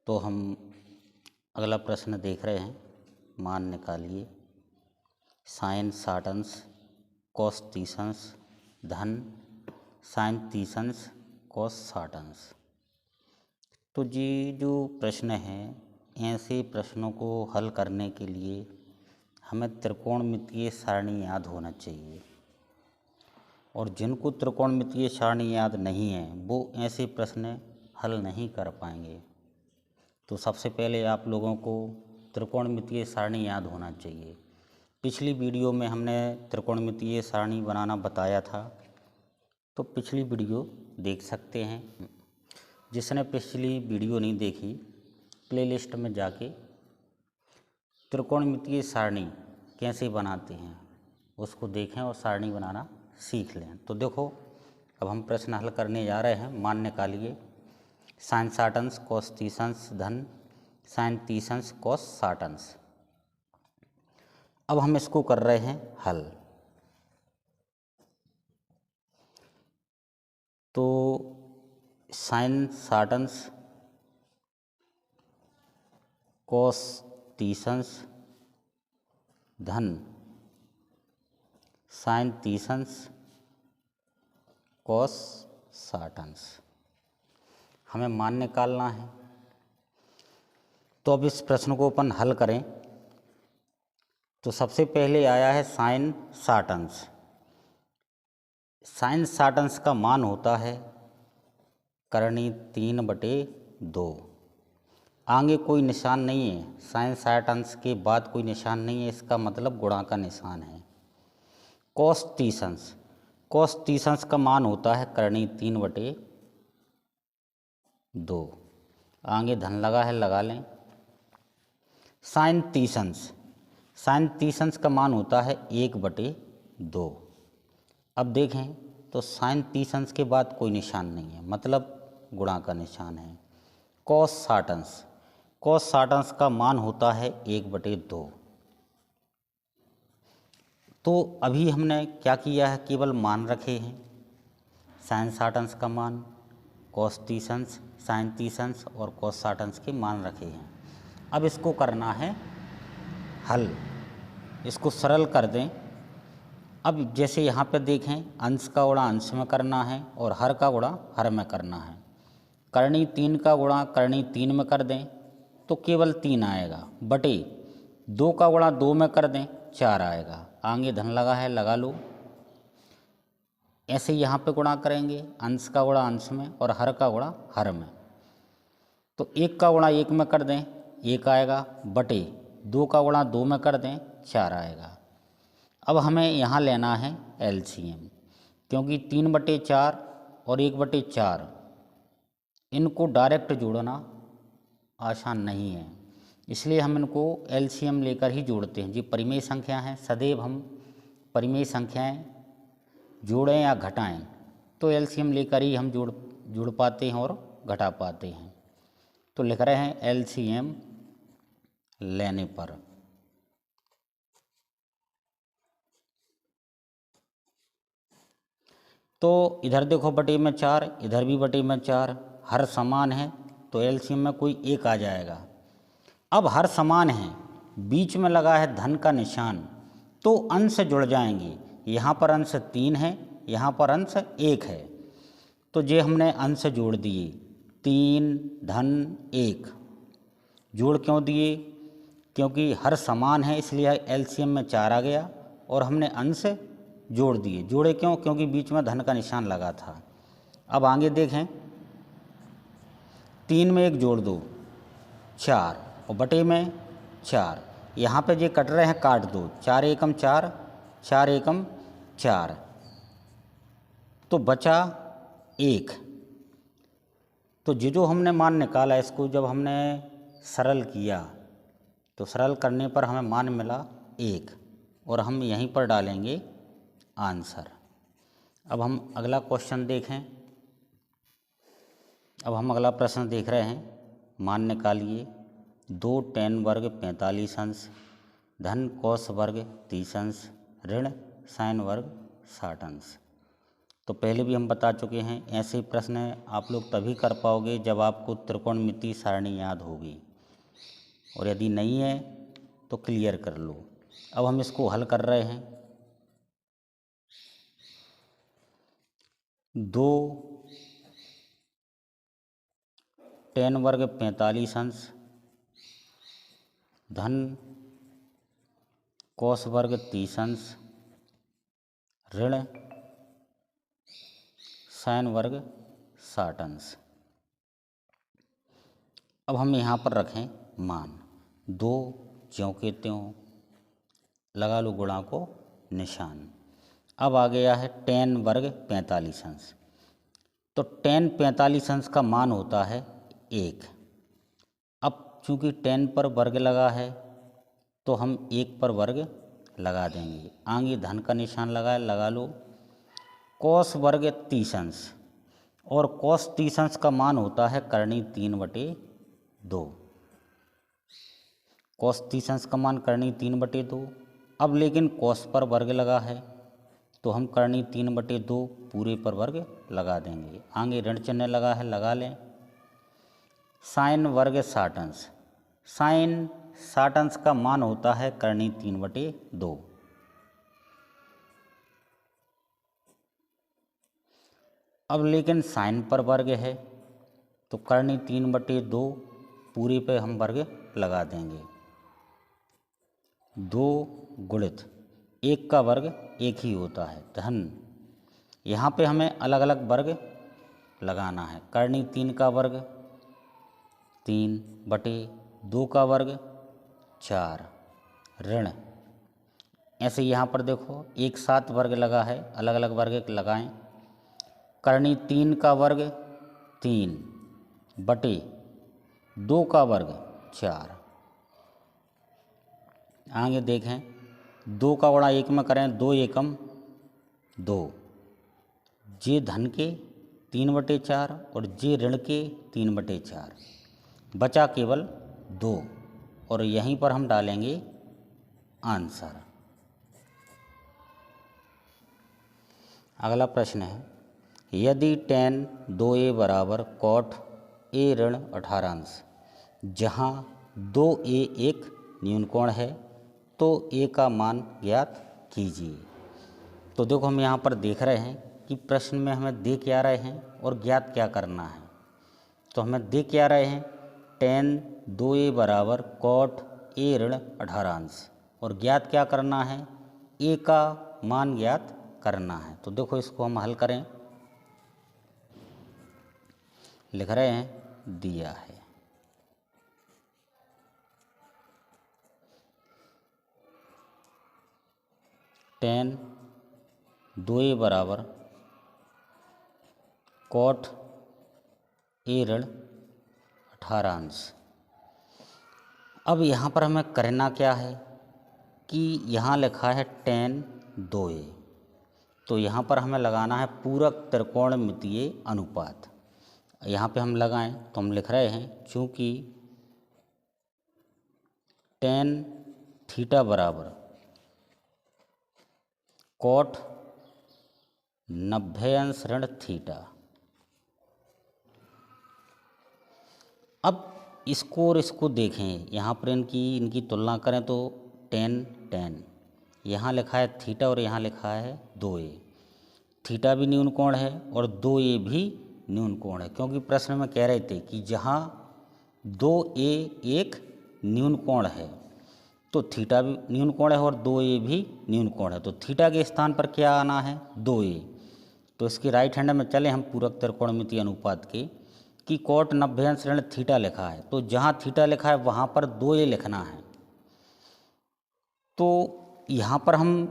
तो हम अगला प्रश्न देख रहे हैं। मान निकालिए साइन 60 अंश कॉस 30 अंश धन साइन 30 अंश कॉस 60 अंश। तो ये जो प्रश्न है, ऐसे प्रश्नों को हल करने के लिए हमें त्रिकोणमितीय सारणी याद होना चाहिए, और जिनको त्रिकोणमितीय सारणी याद नहीं है वो ऐसे प्रश्न हल नहीं कर पाएंगे। तो सबसे पहले आप लोगों को त्रिकोणमितीय सारणी याद होना चाहिए। पिछली वीडियो में हमने त्रिकोणमितीय सारणी बनाना बताया था, तो पिछली वीडियो देख सकते हैं। जिसने पिछली वीडियो नहीं देखी, प्लेलिस्ट में जाके त्रिकोणमितीय सारणी कैसे बनाते हैं उसको देखें और सारणी बनाना सीख लें। तो देखो, अब हम प्रश्न हल करने जा रहे हैं। मान निकालिए साइन 60 अंश कॉस 30 अंश धन साइन 30 अंश कॉस 60 अंश। अब हम इसको कर रहे हैं हल। तो साइन 60 अंश कॉस 30 अंश धन साइन 30 अंश कॉस 60 अंश हमें मान निकालना है। तो अब इस प्रश्न को अपन हल करें। तो सबसे पहले आया है साइन 60 अंश। साइन 60 अंश का मान होता है करनी 3/2। आगे कोई निशान नहीं है, साइन 60 अंश के बाद कोई निशान नहीं है, इसका मतलब गुणा का निशान है। कॉस 30 अंश, कॉस 30 अंश का मान होता है करनी 3/2। आगे धन लगा है, लगा लें। साइन 30 अंश, साइन 30 अंश का मान होता है 1/2। अब देखें तो साइन 30 अंश के बाद कोई निशान नहीं है, मतलब गुणा का निशान है। कॉस 60 अंश, कॉस 60 अंश का मान होता है 1/2। तो अभी हमने क्या किया है, केवल मान रखे हैं। साइन 60 अंश का मान, कॉस 30 अंश, साइन 30 अंश और कॉस 60 अंश के मान रखे हैं। अब इसको करना है हल, इसको सरल कर दें। अब जैसे यहाँ पे देखें, अंश का गुणा अंश में करना है और हर का गुणा हर में करना है। करनी 3 का गुणा करनी 3 में कर दें तो केवल 3 आएगा, बटे 2 का गुणा 2 में कर दें 4 आएगा। आगे धन लगा है, लगा लो। ऐसे यहाँ पे गुणा करेंगे, अंश का गुणा अंश में और हर का गुणा हर में। तो 1 का गुणा 1 में कर दें 1 आएगा, बटे 2 का गुणा 2 में कर दें 4 आएगा। अब हमें यहाँ लेना है एलसीएम, क्योंकि 3/4 और 1/4 इनको डायरेक्ट जोड़ना आसान नहीं है, इसलिए हम इनको एलसीएम लेकर ही जोड़ते हैं। जी परिमेय संख्या है, सदैव हम परिमेय संख्याएं जोड़ें या घटाएं तो एलसीएम लेकर ही हम जोड़ पाते हैं और घटा पाते हैं। तो लिख रहे हैं एलसीएम लेने पर। तो इधर देखो बटे में 4, इधर भी बटे में 4, हर समान है तो एलसीएम में कोई एक आ जाएगा। अब हर समान है, बीच में लगा है धन का निशान, तो अंश जुड़ जाएंगे। यहाँ पर अंश 3 है, यहाँ पर अंश 1 है, तो ये हमने अंश जोड़ दिए। 3 धन 1 जोड़ क्यों दिए, क्योंकि हर समान है इसलिए एलसीएम में 4 आ गया और हमने अंश जोड़ दिए। जोड़े क्यों, क्योंकि बीच में धन का निशान लगा था। अब आगे देखें, 3 में 1 जोड़ दो 4 और बटे में 4, यहाँ पे ये कट रहे हैं, काट दो। 4 एकम 4, 4 एकम 4, तो बचा 1। तो जो हमने मान निकाला, इसको जब हमने सरल किया तो सरल करने पर हमें मान मिला 1 और हम यहीं पर डालेंगे आंसर। अब हम अगला क्वेश्चन देखें। अब हम अगला प्रश्न देख रहे हैं। मान निकालिए 2 tan वर्ग 45 अंश धन कॉस वर्ग 30 अंश ऋण साइन वर्ग 60 अंश। तो पहले भी हम बता चुके हैं, ऐसे प्रश्न आप लोग तभी कर पाओगे जब आपको त्रिकोणमितीय सारणी याद होगी, और यदि नहीं है तो क्लियर कर लो। अब हम इसको हल कर रहे हैं। 2 tan वर्ग 45 अंश धन cos वर्ग 30 अंश ऋण sin वर्ग 60 अंश। अब हम यहाँ पर रखें मान, 2 ज्यों के त्यों, लगा लो गुणा को निशान। अब आ गया है tan वर्ग 45 अंश, तो tan 45 अंश का मान होता है 1। अब चूँकि tan पर वर्ग लगा है तो हम 1 पर वर्ग लगा देंगे। आगे धन का निशान लगा लो। cos वर्ग 30 अंश, और cos 30 अंश का मान होता है करनी 3/2। cos 30 अंश का मान करनी 3/2। अब लेकिन cos पर वर्ग लगा है तो हम करनी 3/2 पूरे पर वर्ग लगा देंगे। आगे ऋण चिन्ह लगा है, लगा लें। sin वर्ग 60 अंश, sin 60 अंश का मान होता है करनी 3/2। अब लेकिन sin पर वर्ग है तो करनी 3/2 पूरे पे हम वर्ग लगा देंगे। 2 गुणित 1 का वर्ग 1 ही होता है धन, यहाँ पे हमें अलग अलग वर्ग लगाना है। करनी 3 का वर्ग 3/2 का वर्ग 4 ऋण, ऐसे यहाँ पर देखो एक साथ वर्ग लगा है, अलग अलग वर्ग लगाएं। करनी 3 का वर्ग 3/2 का वर्ग 4। आगे देखें, 2 का गुणा 1 में करें, 2 एकम 2, जे धन के 3/4 और जे ऋण के 3/4, बचा केवल 2, और यहीं पर हम डालेंगे आंसर। अगला प्रश्न है, यदि tan 2a बराबर cot a ऋण 18 अंश, जहाँ 2a एक न्यूनकोण है तो a का मान ज्ञात कीजिए। तो देखो हम यहाँ पर देख रहे हैं कि प्रश्न में हमें दे क्या रहे हैं और ज्ञात क्या करना है। तो हमें दे क्या रहे हैं, tan 2a बराबर cot a ऋण 18 अंश, और ज्ञात क्या करना है, a का मान ज्ञात करना है। तो देखो इसको हम हल करें, लिख रहे हैं, दिया है tan 2a बराबर cot a ऋण 18 अंश। अब यहाँ पर हमें करना क्या है कि यहाँ लिखा है tan 2a, तो यहाँ पर हमें लगाना है पूरक त्रिकोणमितीय अनुपात। यहाँ पे हम लगाएं तो हम लिख रहे हैं, चूँकि tan थीटा बराबर cot 90 अंश ऋण थीटा। अब इसको और इसको देखें, यहाँ पर इनकी तुलना करें तो tan यहाँ लिखा है थीटा और यहाँ लिखा है 2a। थीटा भी न्यूनकोण है और 2a भी न्यूनकोण है, क्योंकि प्रश्न में कह रहे थे कि जहाँ 2a एक न्यूनकोण है तो थीटा भी न्यूनकोण है और 2a भी न्यूनकोण है। तो थीटा के स्थान पर क्या आना है, 2a। तो इसकी राइट हैंड में चले हम पूरक त्रिकोणमितीय अनुपात के, कि cot 90 अंश ऋण थीटा लिखा है, तो जहाँ थीटा लिखा है वहाँ पर 2a लिखना है। तो यहाँ पर हम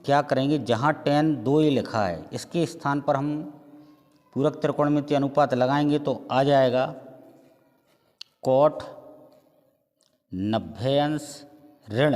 क्या करेंगे, जहाँ tan 2a लिखा है इसके स्थान पर हम पूरक त्रिकोणमितीय अनुपात लगाएंगे तो आ जाएगा cot 90 अंश ऋण,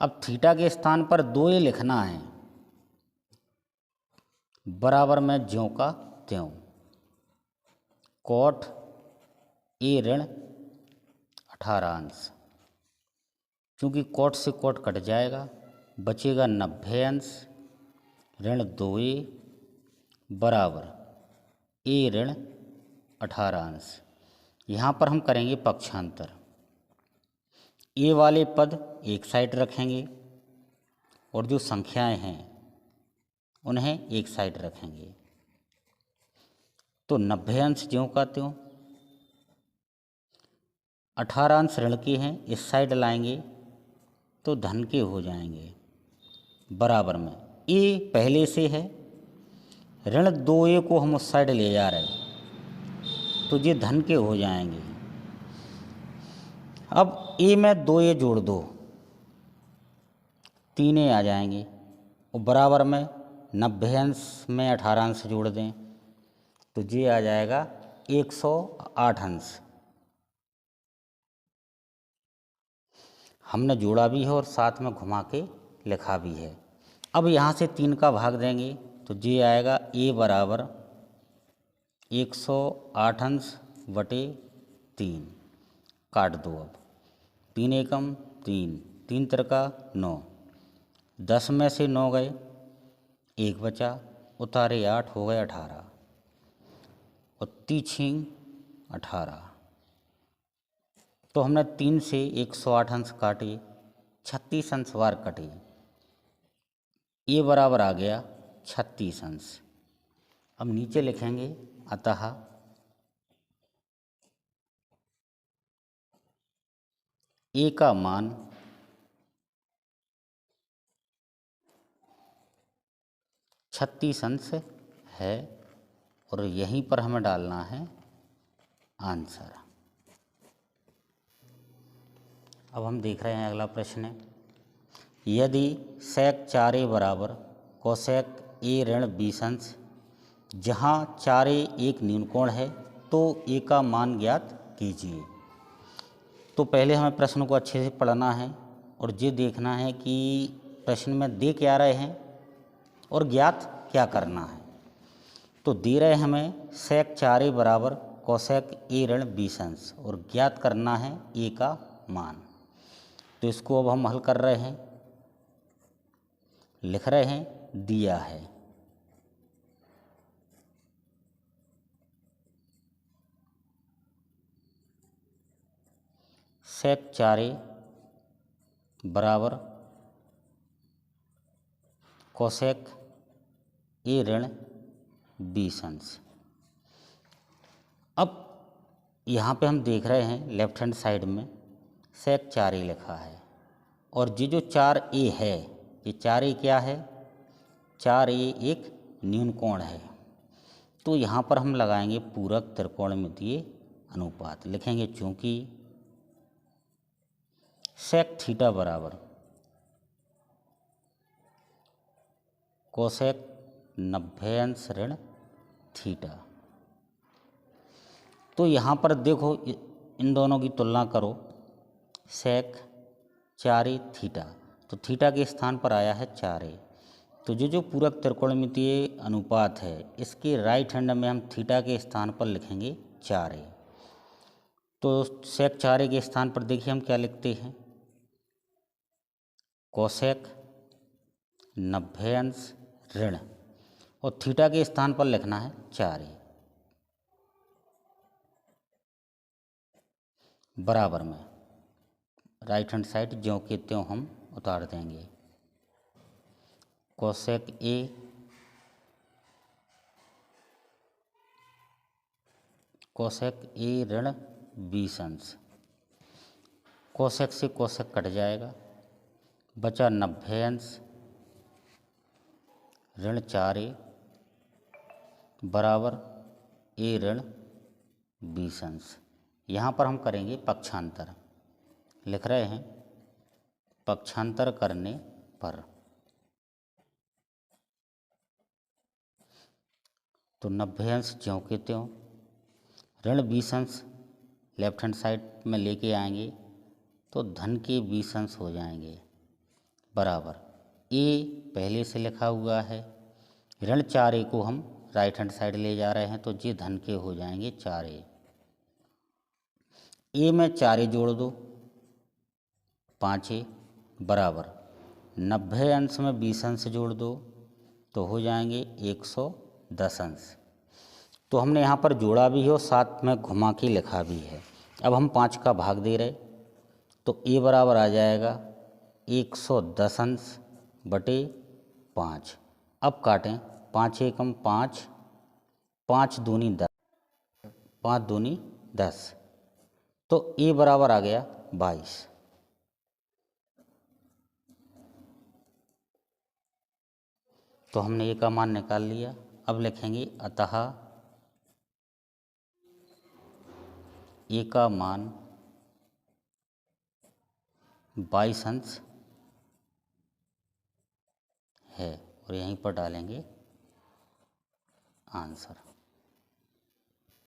अब थीटा के स्थान पर 2a लिखना है, बराबर में ज्यों का त्यों cot a ऋण 18 अंश। चूँकि cot से cot कट जाएगा, बचेगा 90 अंश ऋण 2a बराबर ए ऋण 18 अंश। यहाँ पर हम करेंगे पक्षांतर। ए वाले पद एक साइड रखेंगे और जो संख्याएं हैं उन्हें एक साइड रखेंगे। तो 90 अंश ज्यों का त्यों, 18 अंश ऋण के हैं, इस साइड लाएंगे तो धन के हो जाएंगे। बराबर में ए पहले से है, ऋण 2a को हम उस साइड ले जा रहे हैं तो ये धन के हो जाएंगे। अब ए में 2a जोड़ दो, 3a आ जाएंगे और बराबर में 90 अंश में 18 अंश जोड़ दें तो ये आ जाएगा 108 अंश। हमने जोड़ा भी है और साथ में घुमा के लिखा भी है। अब यहाँ से 3 का भाग देंगे तो ये आएगा ए बराबर 108 अंश बटे 3। काट दो। अब 3 एकम 3, 3 तिरका 9, 10 में से 9 गए, 1 बचा, उतारे 8, हो गए 18 और 3 18। तो हमने 3 से 108 अंश काटे, 36 अंश बार कटे, ये बराबर आ गया 36 अंश। अब नीचे लिखेंगे अतः ए का मान 36 अंश है और यहीं पर हमें डालना है आंसर। अब हम देख रहे हैं अगला प्रश्न है, यदि sec 4a बराबर cosec a ऋण 20 अंश, जहाँ 4a एक न्यूनकोण है तो a का मान ज्ञात कीजिए। तो पहले हमें प्रश्न को अच्छे से पढ़ना है और ये देखना है कि प्रश्न में दे क्या रहे हैं और ज्ञात क्या करना है। तो दे रहे हमें sec 4a बराबर cosec a ऋण 20 अंश और ज्ञात करना है a का मान। तो इसको अब हम हल कर रहे हैं, लिख रहे हैं दिया है। sec 4a बराबर cosec a ऋण 20 अंश। अब यहाँ पे हम देख रहे हैं लेफ्ट हैंड साइड में sec 4a लिखा है और ये जो 4a है, ये 4a क्या है, 4a एक न्यूनकोण है। तो यहाँ पर हम लगाएंगे पूरक त्रिकोणमितीय अनुपात। लिखेंगे चूँकि sec थीटा बराबर कोसेक 90 अंश ऋण थीटा। तो यहाँ पर देखो इन दोनों की तुलना करो, sec 4a थीटा, तो थीटा के स्थान पर आया है 4a। तो जो पूरक त्रिकोणमितीय अनुपात है इसके राइट हैंड में हम थीटा के स्थान पर लिखेंगे 4a। तो sec 4a के स्थान पर देखिए हम क्या लिखते हैं, कोसेक 90 अंश ऋण और थीटा के स्थान पर लिखना है 4a बराबर में राइट हैंड साइड ज्यों के त्यों हम उतार देंगे। कोसेक a ऋण 20 अंश, कोसेक से कोसेक कट जाएगा, बचा 90 अंश ऋण 4a बराबर a ऋण 20 अंश। यहाँ पर हम करेंगे पक्षांतर। लिख रहे हैं पक्षांतर करने पर तो 90 अंश ज्यों के त्यों, ऋण 20 अंश लेफ्ट हैंड साइड में लेके आएंगे तो धन के 20 अंश हो जाएंगे बराबर a पहले से लिखा हुआ है, ऋण 4a को हम राइट हैंड साइड ले जा रहे हैं तो ये धन के हो जाएंगे 4a। a में 4a जोड़ दो, 5a बराबर 90 अंश में 20 अंश जोड़ दो तो हो जाएंगे 10 अंश। तो हमने यहाँ पर जोड़ा भी है और साथ में घुमा के लिखा भी है। अब हम 5 का भाग दे रहे, तो ए बराबर आ जाएगा 110 अंश बटे 5। अब काटें, 5 एकम 5, 5 दूनी 10, 5 दूनी 10, तो ए बराबर आ गया 22। तो हमने ए का मान निकाल लिया। अब लिखेंगे अतः ए का मान 22 अंश है और यहीं पर डालेंगे आंसर।